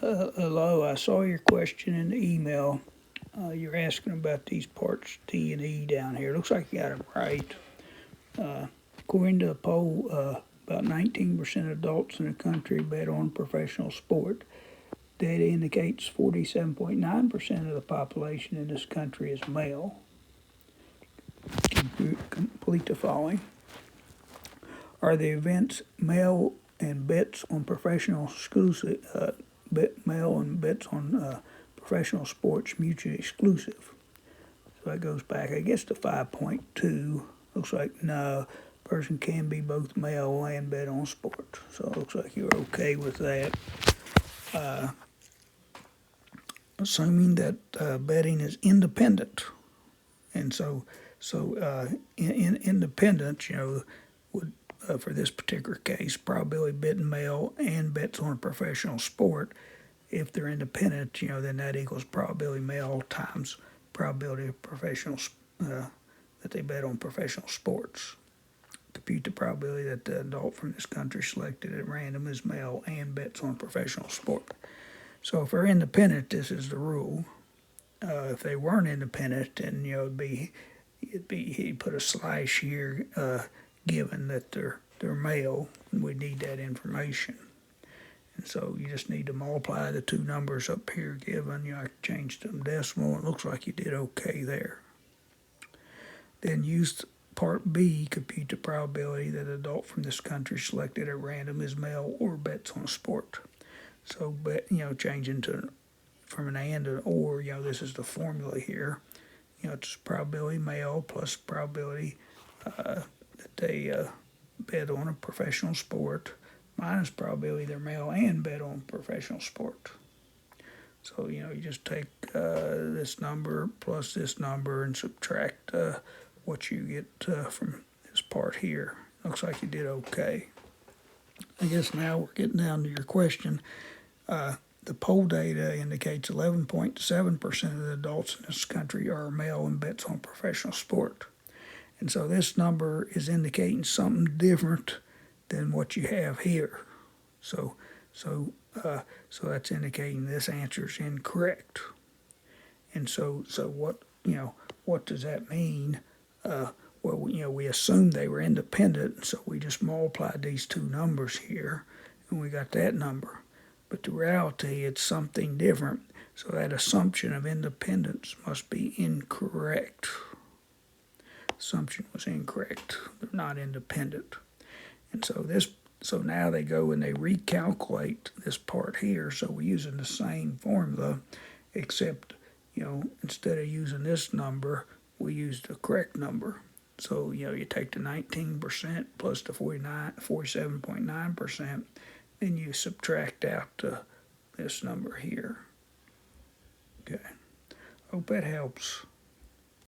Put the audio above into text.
Hello, I saw your question in the email. You're asking about these parts D and E down here. Looks like you got it right. According to a poll, about 19% of adults in the country bet on professional sport. Data indicates 47.9% of the population in this country is male. Complete the following. Are the events male and bets on professional exclusive? Male and bets on professional sports mutually exclusive. So that goes back, I guess, to 5.2. Looks like no, person can be both male and bet on sports. So it looks like you're okay with that. Assuming that betting is independent, and in independent, would for this particular case, probability betting male and bets on a professional sport. If they're independent, then that equals probability male times probability of professional that they bet on professional sports. Compute the probability that the adult from this country selected at random is male and bets on professional sport. So if they're independent, this is the rule. If they weren't independent, then he'd put a slash here, given that they're male, and we need that information. And so you just need to multiply the two numbers up here given. I changed them decimal. It looks like you did okay there. Then use part B, compute the probability that an adult from this country selected at random is male or bets on a sport. So, changing from an and to an or, this is the formula here. It's probability male plus probability that they bet on a professional sport minus probability they're male and bet on professional sport. So, you just take this number plus this number and subtract what you get from this part here. Looks like you did okay. I guess now we're getting down to your question. The poll data indicates 11.7% of the adults in this country are male and bets on professional sport. And so this number is indicating something different than what you have here. So that's indicating this answer is incorrect. And so what does that mean? We assumed they were independent, so we just multiplied these two numbers here, and we got that number. But the reality, it's something different. So that assumption of independence must be incorrect. Assumption was incorrect. They're not independent. And so now they go and they recalculate this part here. So we're using the same formula, except, instead of using this number, we use the correct number. So, you take the 19% plus the 47.9%, then you subtract out this number here. Okay. Hope that helps.